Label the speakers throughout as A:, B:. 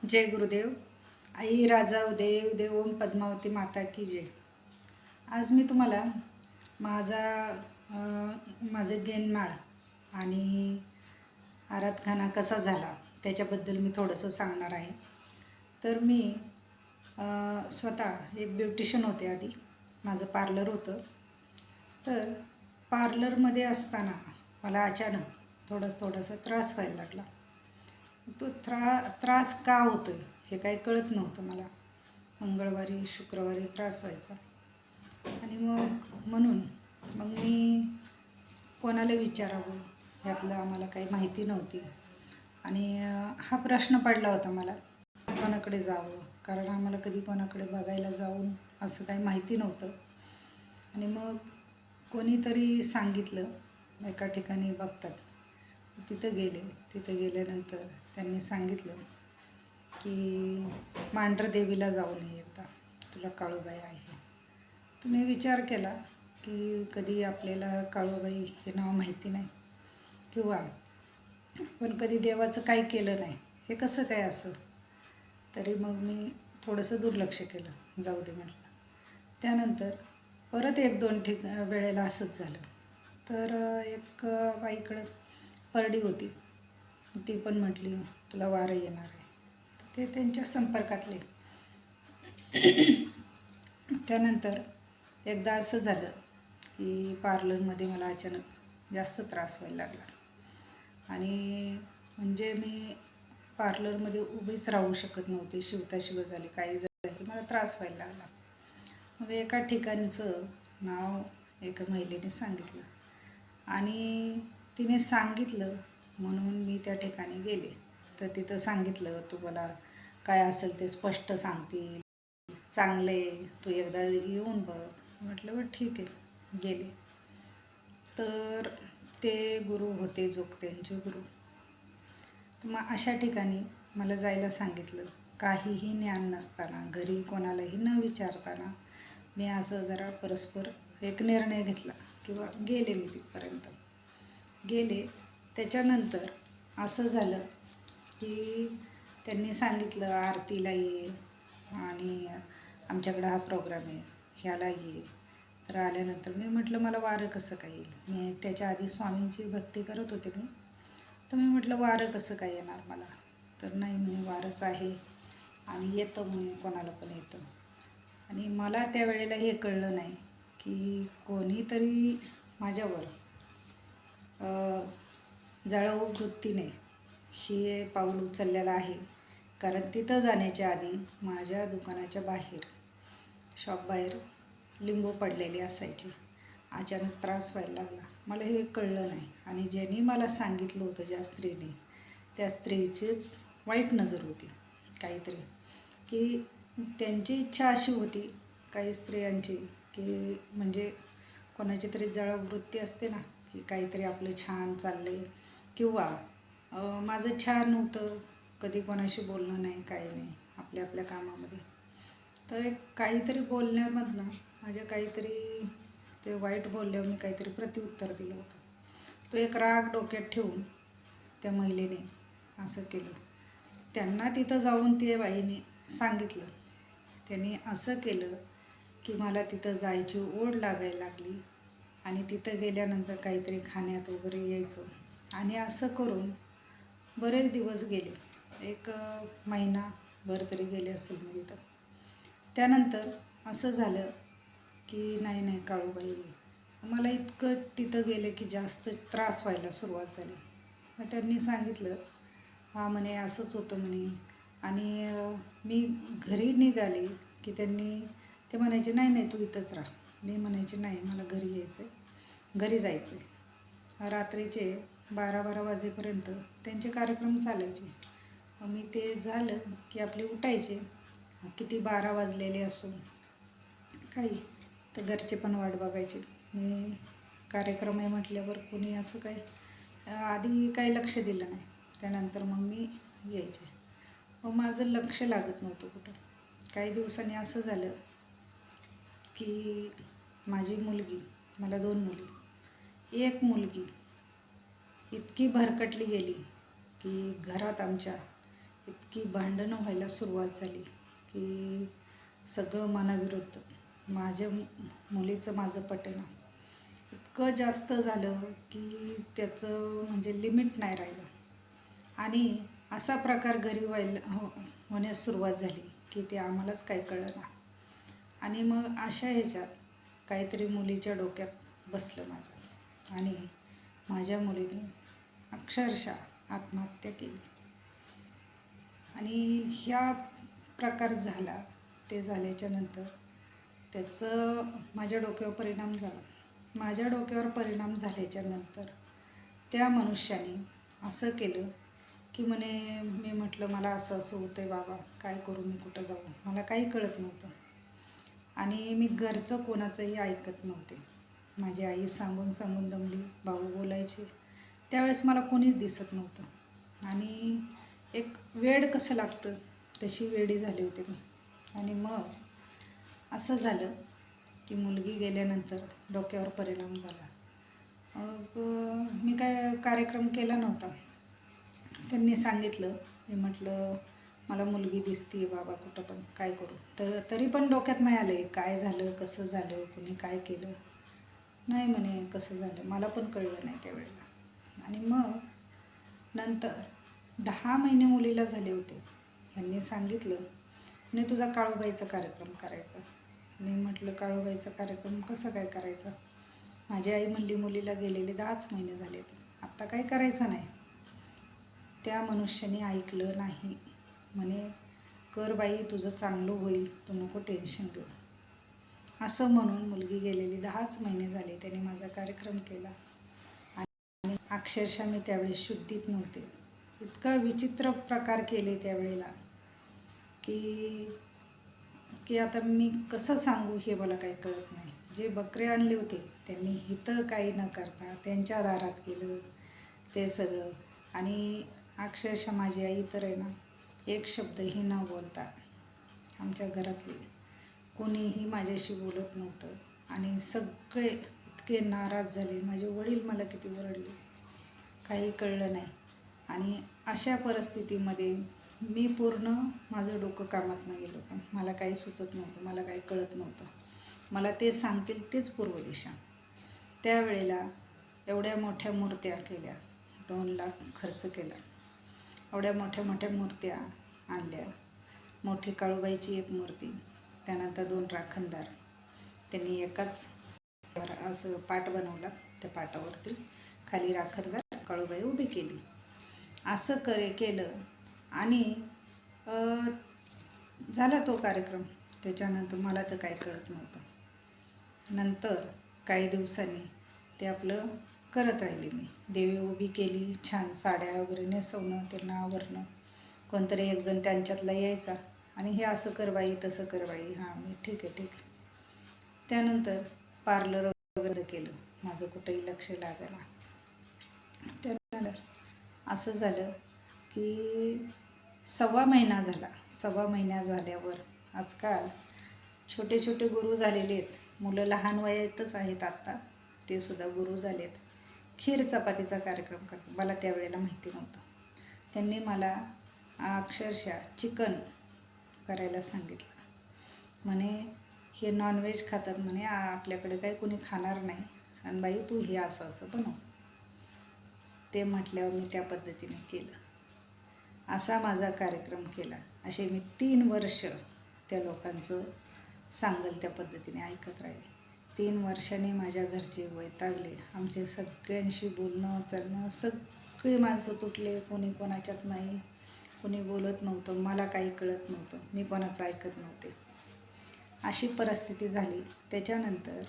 A: जय गुरुदेव. आई राजा उदय उदय ओम पद्मावती माता की जय. आज मी तुम्हाला माझे गेनमाळ आणि आराधखाना कसा झाला त्याच्याबद्दल मी थोडंसं सांगणार आहे. तर मी स्वतः एक ब्युटिशियन होते. आधी माझं पार्लर होतं. तर पार्लरमध्ये असताना मला अचानक थोडासा त्रास व्हायला लागला. तो त्रास का होतोय हे काही कळत नव्हतं मला. मंगळवारी शुक्रवारी त्रास व्हायचा आणि म्हणून मी कोणाला विचारावं ह्यातलं आम्हाला काही माहिती नव्हती. आणि हा प्रश्न पडला होता मला, कोणाकडे जावं, कारण आम्हाला कधी कोणाकडे बघायला जाऊन असं काही माहिती नव्हतं. आणि मग कोणीतरी सांगितलं, एका ठिकाणी बघतात. तिथं गेल्यानंतर त्यांनी सांगितलं की मांढरदेवीला जाऊन ये, एकदा तुला काळूबाई आहे. तर मी विचार केला की कधी आपल्याला काळूबाई हे नाव माहिती नाही किंवा पण कधी देवाचं काही केलं नाही, हे कसं काय असं. तरी मग मी थोडंसं दुर्लक्ष केलं, जाऊ दे म्हटलं. त्यानंतर परत 1-2 वेळेला असंच झालं. तर एक बाईकडं परडी होती, ती पण म्हटली तुला वारं येणार आहे. ते त्यांच्या संपर्कातले. त्यानंतर एकदा असं झालं की पार्लरमध्ये मला अचानक जास्त त्रास व्हायला लागला. आणि म्हणजे मी पार्लरमध्ये उभीच राहू शकत नव्हते. शिवता झाली, काही झालं की मला त्रास व्हायला लागला. मग एका ठिकाणचं नाव एका महिलेने सांगितलं आणि तिने सांगितलं म्हणून मी त्या ठिकाणी गेले. तर तिथं सांगितलं, तुम्हाला काय असेल ते स्पष्ट सांगतील, चांगले, तू एकदा येऊन बघ. म्हटलं बरं ठीक आहे. गेले. तर ते गुरु होते जोगत्यांचे गुरु. तर मग अशा ठिकाणी मला जायला सांगितलं. काहीही ज्ञान नसताना, घरी कोणालाही न विचारताना मी असं जरा परस्पर एक निर्णय घेतला किंवा गेले. मी तिथपर्यंत गेले. त्याच्यानंतर असं झालं की त्यांनी सांगितलं आरतीला ये आणि आमच्याकडं हा प्रोग्राम आहे, ह्याला ये. तर आल्यानंतर मी म्हटलं मला वारं कसं काय येईल. मी त्याच्या आधी स्वामींची भक्ती करत होते मी. तर मी म्हटलं वारं कसं काय येणार मला. तर नाही म्हणे वारंच आहे आणि येतं म्हणे, कोणाला पण येतं. आणि मला त्यावेळेला हे कळलं नाही की कोणीतरी माझ्यावर जळाऊ वृत्तीने हे पाऊल उचललेलं आहे. कारण तिथं जाण्याच्या आधी माझ्या दुकानाच्या बाहेर, शॉप बाहेर लिंबू पडलेले असायचे. अचानक त्रास व्हायला लागला. मला हे कळलं नाही. आणि ज्यांनी मला सांगितलं होतं, ज्या स्त्रीने, त्या स्त्रीचीच वाईट नजर होती काहीतरी. की त्यांची इच्छा अशी होती काही स्त्रियांची की म्हणजे कोणाची तरी जळवृत्ती असते ना, की काहीतरी आपलं छान चाललं आहे किंवा माझं छान होतं, कधी कोणाशी बोलणं नाही, काही नाही, आपल्या आपल्या कामामध्ये. तर एक काहीतरी बोलण्यामधनं माझ्या काहीतरी ते वाईट बोलल्यावर मी काहीतरी प्रत्युत्तर दिलं होतं. तो एक राग डोक्यात ठेवून त्या महिलेने असं केलं. त्यांना तिथं जाऊन त्या बाईने सांगितलं. त्यांनी असं केलं की मला तिथं जायची ओढ लागायला लागली आणि तिथं गेल्यानंतर काहीतरी खाण्यात वगैरे यायचं. आणि असं करून बरेच दिवस गेले. एक महिनाभर तरी गेले असेल मी तिथं. त्यानंतर असं झालं की नाही काळूबाई, मला इतकं तिथं गेले की जास्त त्रास व्हायला सुरुवात झाली. मग त्यांनी सांगितलं हा म्हणे असंच होतं म्हणे. आणि मी घरी निघाले की ते म्हणायचे नाही तू इथंच राहा. मी म्हणायचे नाही, मला घरी यायचं आहे, घरी जायचं आहे. रात्रीचे 12-12 वाजेपर्यंत त्यांचे कार्यक्रम चालायचे. मग मी ते झालं की आपले उठायचे, किती 12 वाजलेले असून काही, तर घरचे पण वाट बघायचे. मी कार्यक्रम आहे म्हटल्यावर कोणी असं काही आधी काही लक्ष दिलं नाही. त्यानंतर मग मी यायचे. मग माझं लक्ष लागत नव्हतं कुठं. काही दिवसांनी असं झालं की माझी मुलगी, मला 2 मुली, एक मुलगी इतकी भरकटली गेली की घरात आमच्या की भांडणं व्हायला सुरुवात झाली, की सगळं मनाविरुद्ध. माझ्या मुलीचं माझं पटेना. इतकं जास्त झालं की त्याचं म्हणजे लिमिट नाही राहिलं. आणि असा प्रकार घरी होण्यास सुरुवात झाली की ते आम्हालाच काही कळेना. आणि मग अशा ह्याच्यात काहीतरी मुलीच्या डोक्यात बसलं माझ्या, आणि माझ्या मुलीने अक्षरशः आत्महत्या केली. आणि ह्या प्रकार झाला. ते झाल्याच्या नंतर त्याचं माझ्या डोक्यावर परिणाम झाला. माझ्या डोक्यावर परिणाम झाल्याच्या नंतर त्या मनुष्याने असं केलं की मी म्हटलं मला असं असं होतं आहे बाबा, काय करू, मी कुठं जाऊ, मला काही कळत नव्हतं. आणि मी घरचं कोणाचंही ऐकत नव्हते. माझी आई सांगून सांगून दमली, भाऊ बोलायचे, त्यावेळेस मला कोणीच दिसत नव्हतं. आणि एक वेड कसं लागतं तशी वेडी झाली होती मी. आणि मग असं झालं की मुलगी गेल्यानंतर डोक्यावर परिणाम झाला. मग मी काय कार्यक्रम केला नव्हता. त्यांनी सांगितलं, मी म्हटलं मला मुलगी दिसते बाबा कुठं पण, काय करू. तरी पण डोक्यात नाही आले काय झालं, कसं झालं, कोणी काय केलं नाही म्हणे, कसं झालं मला पण कळलं नाही त्यावेळेला. आणि मग नंतर 10 महिने मुलीला झाले होते. ह्यांनी सांगितलं आणि तुझा काळूबाईचा कार्यक्रम करायचा. मी म्हटलं काळूबाईचा कार्यक्रम कसा काय करायचा. माझी आई म्हणली मुलीला गेलेले 10च महिने झालेत, आत्ता काय करायचं नाही. त्या मनुष्याने ऐकलं नाही. म्हणे कर बाई, तुझं चांगलं होईल, तू नको टेन्शन घेऊ. असं म्हणून मुलगी गेलेली 10च महिने झाले त्याने माझा कार्यक्रम केला. आणि अक्षरशः मी त्यावेळेस शुद्धीत नव्हते. इतका विचित्र प्रकार केले त्यावेळेला की आता मी कसं सांगू हे मला काही कळत नाही. जे बकरे आणले होते त्यांनी हितं काही न करता त्यांच्या दारात केलं ते सगळं. आणि अक्षरशः माझी आई तर आहे ना, एक शब्दही न बोलता, आमच्या घरातले कोणीही माझ्याशी बोलत नव्हतं. आणि सगळे इतके नाराज झाले. माझे वडील मला किती ओरडले, काही कळलं नाही. आणि अशा परिस्थितीमध्ये मी पूर्ण माझं डोकं कामात न गेलं होतं. मला काही सुचत नव्हतं, मला काही कळत नव्हतं. मला ते सांगतील तेच पूर्व दिशा. त्यावेळेला एवढ्या मोठ्या मूर्त्या केल्या, 2 लाख खर्च केला. एवढ्या मोठ्या मोठ्या मूर्त्या आणल्या. मोठी काळूबाईची एक मूर्ती, त्यानंतर 2 राखणदार. त्यांनी एकाच असं पाट बनवला, त्या पाटावरती खाली राखणदार काळूबाई उभी केली. असं केलं. आणि झाला तो कार्यक्रम. त्याच्यानंतर मला तर काही कळत नव्हतं. नंतर काही दिवसांनी ते आपलं करत राहिले. मी देवी उभी केली, छान साड्या वगैरे नेसवणं, त्यांना आवरणं. कोणतरी एक जण त्यांच्यातला यायचा आणि हे असं कर बाई, तसं कर बाई. हां मी ठीक आहे ठीक आहे. त्यानंतर पार्लर वगैरे केलं, माझं कुठंही लक्ष लागेना. त्यानंतर असं झालं की 1.25 महिना झाला. 1.25 महिना झाल्यावर आजकाल छोटे छोटे गुरु झालेले आहेत. मुलं लहान वयातच आहेत आत्ता, ते सुद्धा गुरु झालेत. खीर चपातीचा कार्यक्रम करतात. मला त्यावेळेला माहिती नव्हतं. त्यांनी मला अक्षरशः चिकन करायला सांगितलं. म्हणे हे नॉनव्हेज खातात म्हणे, आपल्याकडे काही कोणी खाणार नाही, आणि बाई तू हे असं असं बनव. ते म्हटल्यावर मी त्या पद्धतीने केलं. असा माझा कार्यक्रम केला. असे मी 3 वर्ष त्या लोकांचं सांगेल त्या पद्धतीने ऐकत राहिले. 3 वर्षांनी माझ्या घरचे वैतागले. आमचे सगळ्यांशी बोलणं चालणं सगळे माणसं तुटले. कोणी कोणाच्यात नाही, कोणी बोलत नव्हतं, मला काही कळत नव्हतं, मी कोणाचं ऐकत नव्हते. अशी परिस्थिती झाली. त्याच्यानंतर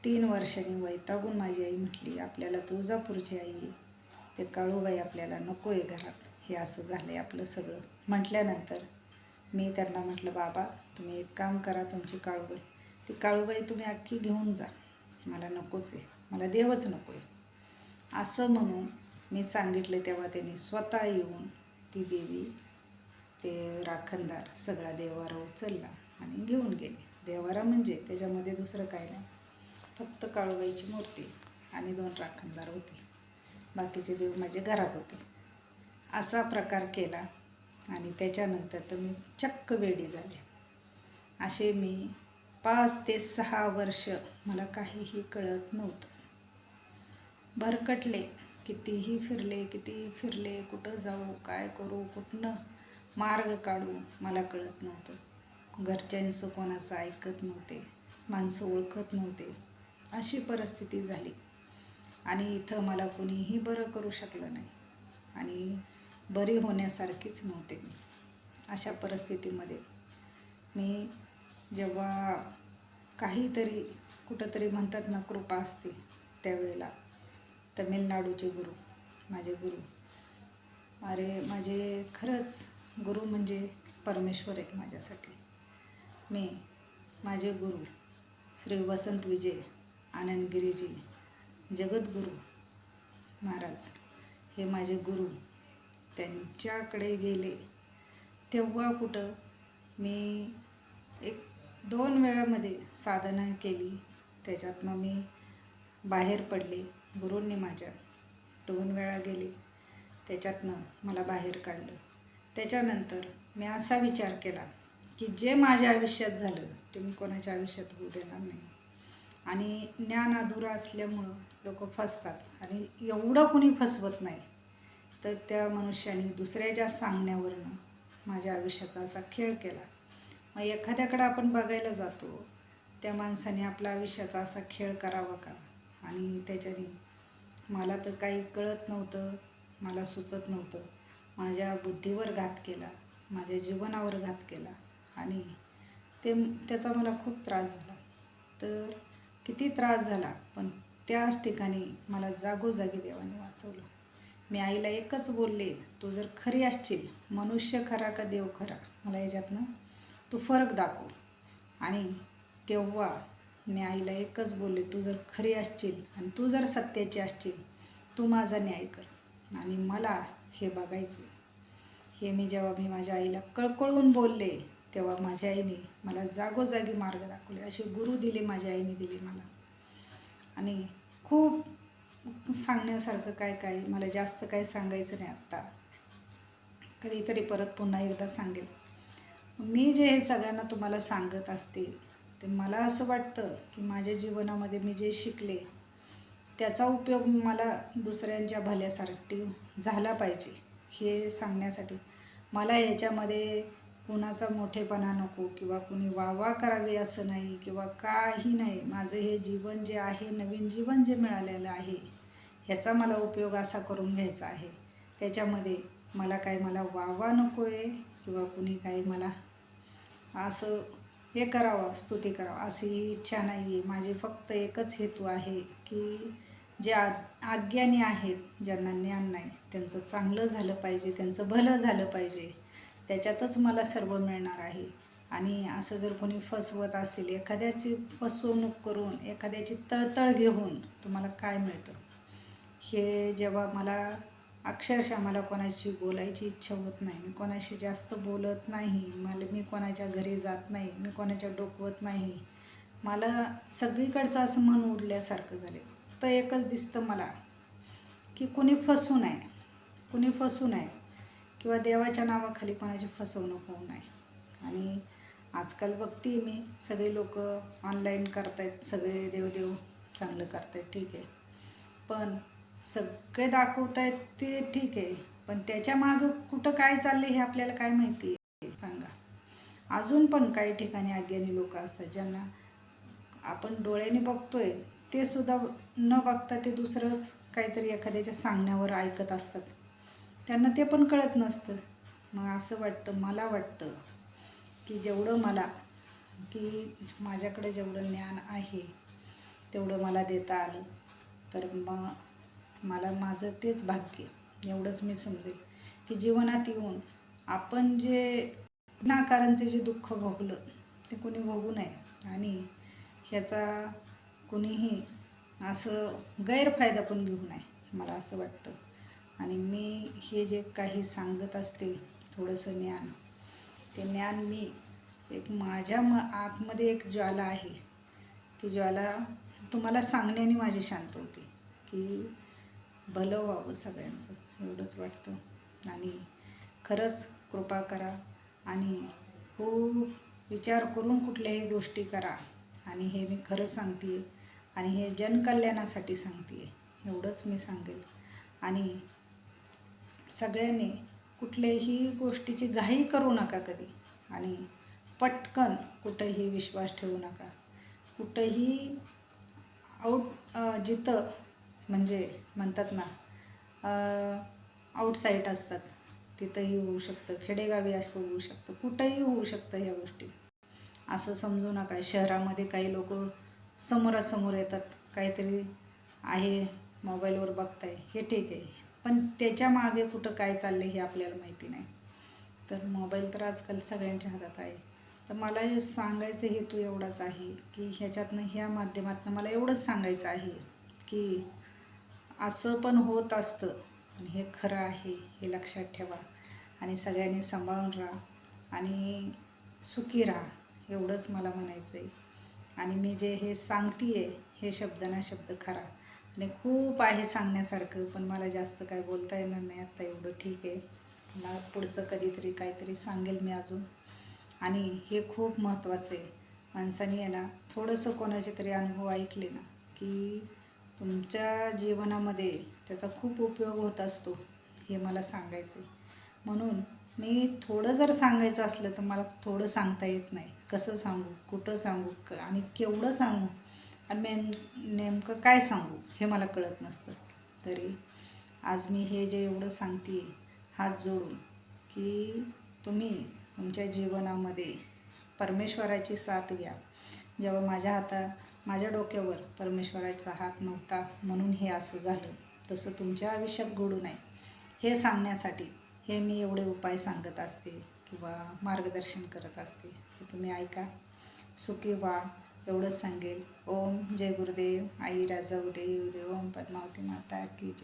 A: 3 वर्षांनी वैतागून माझी आई म्हटली आपल्याला तुळजापूरची आई, ते काळूबाई आपल्याला नको आहे घरात, हे असं झालं आहे आपलं सगळं. म्हटल्यानंतर मी त्यांना म्हटलं बाबा तुम्ही एक काम करा, तुमची काळूबाई, ती काळूबाई तुम्ही अख्खी घेऊन जा, मला नकोच आहे, मला देवच नको आहे असं म्हणून मी सांगितलं. तेव्हा त्यांनी स्वतः येऊन ती देवी, ते राखणदार सगळा देवारा उचलला आणि घेऊन गेले. देवारा म्हणजे त्याच्यामध्ये दुसरं काय नाही, फक्त काळूबाईची मूर्ती आणि 2 राखणदार होते. बाकीचे देव माझे घरात होते. असा प्रकार केला. आणि त्याच्यानंतर तर मी चक्क वेडी झाले. असे मी 5 ते 6 वर्ष मला काहीही कळत नव्हतं. भरकटले, कितीही फिरले, कुठं जाऊ, काय करू, कुठनं मार्ग काढू मला कळत नव्हतं. घरच्यांचं कोणाचं ऐकत नव्हते, माणसं ओळखत नव्हते, अशी परिस्थिती झाली. आणि इथं मला कुणीही बरं करू शकलं नाही आणि बरी होण्यासारखीच नव्हते मी. अशा परिस्थितीमध्ये मी जेव्हा काहीतरी कुठंतरी म्हणतात ना कृपा असते, त्यावेळेला तमिळनाडूचे गुरु, माझे गुरु, अरे माझे खरंच गुरु म्हणजे परमेश्वर आहेत माझ्यासाठी. माझे गुरु श्री वसंत विजय आनंदगिरीजी जगद्गुरू महाराज हे माझे गुरु. त्यांच्याकडे गेले तेव्हा कुठं मी 1-2 वेळामध्ये साधना केली, त्याच्यातनं मी बाहेर पडले. गुरूंनी माझ्या 2 वेळा गेले, त्याच्यातनं मला बाहेर काढलं. त्याच्यानंतर मी असा विचार केला की जे माझ्या आयुष्यात झालं ते मी कोणाच्या आयुष्यात होऊ देणार नाही. आणि ज्ञान अधुरा असल्यामुळं लोक फसतात आणि एवढं कुणी फसवत नाही. तर त्या मनुष्याने दुसऱ्याच्या सांगण्यावरनं माझ्या आयुष्याचा असा खेळ केला. मग एखाद्याकडं आपण बघायला जातो, त्या माणसाने आपल्या आयुष्याचा असा खेळ करावा का? आणि त्याच्याने मला तर काही कळत नव्हतं, मला सुचत नव्हतं. माझ्या बुद्धीवर घात केला, माझ्या जीवनावर घात केला आणि त्याचा मला खूप त्रास झाला. तर किती त्रास झाला, पण त्याच ठिकाणी मला जागोजागी देवाने वाचवलं. मी आईला एकच बोलले, तू जर खरी असशील, मनुष्य खरा का देव खरा, मला याच्यातनं तू फरक दाखव. आणि तेव्हा मी आईला एकच बोलले, तू जर खरी असशील आणि तू जर सत्याची असशील, तू माझा न्याय कर आणि मला हे बघायचं. हे जेव्हा मी माझ्या आईला कळकळून बोलले, तेव्हा माझ्या आईने मला जागोजागी मार्ग दाखवले. असे गुरु दिले माझ्या आईने दिले मला. आणि खूप सांगण्यासारखं काय मला जास्त काही सांगायचं नाही आत्ता, कधीतरी परत पुन्हा एकदा सांगेल. मी जे हे सगळ्यांना तुम्हाला सांगत असते, ते मला असं वाटतं की माझ्या जीवनामध्ये मी जे शिकले त्याचा उपयोग मला दुसऱ्यांच्या भल्यासाठी झाला पाहिजे हे सांगण्यासाठी. मला याच्यामध्ये कुणाचा मोठेपणा नको किंवा कुणी वाह करावी असं नाही किंवा काही नाही. माझं हे जीवन जे आहे, नवीन जीवन जे मिळालेलं आहे, ह्याचा मला उपयोग असा करून घ्यायचा आहे. त्याच्यामध्ये मला वाह नको आहे किंवा कुणी काही मला असं हे करावं, स्तुती करावं अशी इच्छा नाही आहे. माझी फक्त एकच हेतू आहे की जे अज्ञानी आहेत, ज्यांना ज्ञान नाही, त्यांचं चांगलं झालं पाहिजे, त्यांचं भलं झालं पाहिजे, त्याच्यातच मला सर्व मिळणार आहे. आणि असं जर कोणी फसवत असतील, एखाद्याची फसवणूक करून, एखाद्याची तळतळ घेऊन तुम्हाला काय मिळतं, हे जेव्हा मला अक्षरशः मला कोणाशी बोलायची इच्छा होत नाही. मी कोणाशी जास्त बोलत नाही, मी कोणाच्या घरी जात नाही, मी कोणाच्या डोकवत नाही. मला सगळीकडचं असं मन उडल्यासारखं झाले. फक्त एकच दिसतं मला की कुणी फसू नये किंवा देवाच्या नावाखाली कोणाची फसवणूक होऊ नये. आणि आजकाल बघते मी सगळे लोक ऑनलाईन करतायत, सगळे देव चांगलं करतायत, ठीक आहे. पण सगळे दाखवतायत ते ठीक आहे, पण त्याच्या मागं कुठं काय चाललं हे आपल्याला काय माहिती आहे सांगा. अजून पण काही ठिकाणी अज्ञानी लोक असतात, ज्यांना आपण डोळ्याने बघतोय ते सुद्धा न बघता ते दुसरंच काहीतरी एखाद्याच्या सांगण्यावर ऐकत असतात. त्यांना ते पण कळत नसतं. मग असं मला वाटतं की माझ्याकडे जेवढं ज्ञान आहे तेवढं मला देता आलं तर मग मला माझं तेच भाग्य. एवढंच मी समजेल की जीवनात येऊन आपण जे विनाकारणचे जे दुःख भोगलं ते कोणी भोगू नये आणि ह्याचा कुणीही असं गैरफायदा पण घेऊ नये, मला असं वाटतं. आणि मी हे जे काही सांगत असते थोडंसं ज्ञान, ते ज्ञान मी माझ्या आतमध्ये एक ज्वाला आहे, ती ज्वाला तुम्हाला सांगण्याने माझी शांत होते की भलं व्हावं सगळ्यांचं, एवढंच वाटतं. आणि खरंच कृपा करा आणि खूप विचार करून कुठल्याही गोष्टी करा. आणि हे मी खरं सांगते आहे आणि हे जनकल्याणासाठी सांगते आहे, एवढंच मी सांगेल. आणि सगळ्यांनी कुठल्याही गोष्टीची घाई करू नका कधी आणि पटकन कुठंही विश्वास ठेवू नका. कुठंही जिथं म्हणजे म्हणतात ना आउटसाईड असतात तिथंही होऊ शकतं, खेडेगावी असं होऊ शकतं, कुठंही होऊ शकतं ह्या गोष्टी. असं समजू नका शहरामध्ये काही लोक समोरासमोर येतात, काहीतरी आहे मोबाईलवर बघताय, हे ठीक आहे, पण त्याच्या मागे कुठं काय चाललं हे आपल्याला माहिती नाही. तर मोबाईल तर आजकाल सगळ्यांच्या हातात आहे. तर मला हे सांगायचं हेतू एवढाच आहे की ह्याच्यातनं ह्या माध्यमातून मला एवढंच सांगायचं आहे की असं पण होत असतं आणि हे खरं आहे, हे लक्षात ठेवा आणि सगळ्यांनी सांभाळून राहा आणि सुखी राहा, एवढंच मला म्हणायचं आहे. आणि मी जे हे सांगते आहे हे शब्द ना शब्द खरा आणि खूप आहे सांगण्यासारखं, पण मला जास्त काय बोलता येणार नाही आत्ता, एवढं ठीक आहे. मला पुढचं कधीतरी काहीतरी सांगेल मी अजून. आणि हे खूप महत्त्वाचं आहे. माणसाने आहे ना थोडंसं कोणाचे तरी अनुभव ऐकले ना की तुमच्या जीवनामध्ये त्याचा खूप उपयोग होत असतो, हे मला सांगायचं आहे. म्हणून मी थोडं जर सांगायचं असलं तर मला थोडं सांगता येत नाही, कसं सांगू, कुठं सांगू आणि केवढं सांगू आणि नेमकं काय सांगू हे मला कळत नसतं. तरी आज मी हे जे एवढं सांगते हात जोडून की तुम्ही तुमच्या जीवनामध्ये परमेश्वराची साथ घ्या. जेव्हा माझ्या डोक्यावर परमेश्वराचा हात नव्हता म्हणून हे असं झालं, तसं तुमच्या आयुष्यात घडू नये हे सांगण्यासाठी हे मी एवढे उपाय सांगत असते किंवा मार्गदर्शन करत असते. हे तुम्ही ऐका, सुखी व्हा, एवढंच सांगेल. ओम जय गुरुदेव, आई राजा उदय, ओम पद्मावती माता की जय.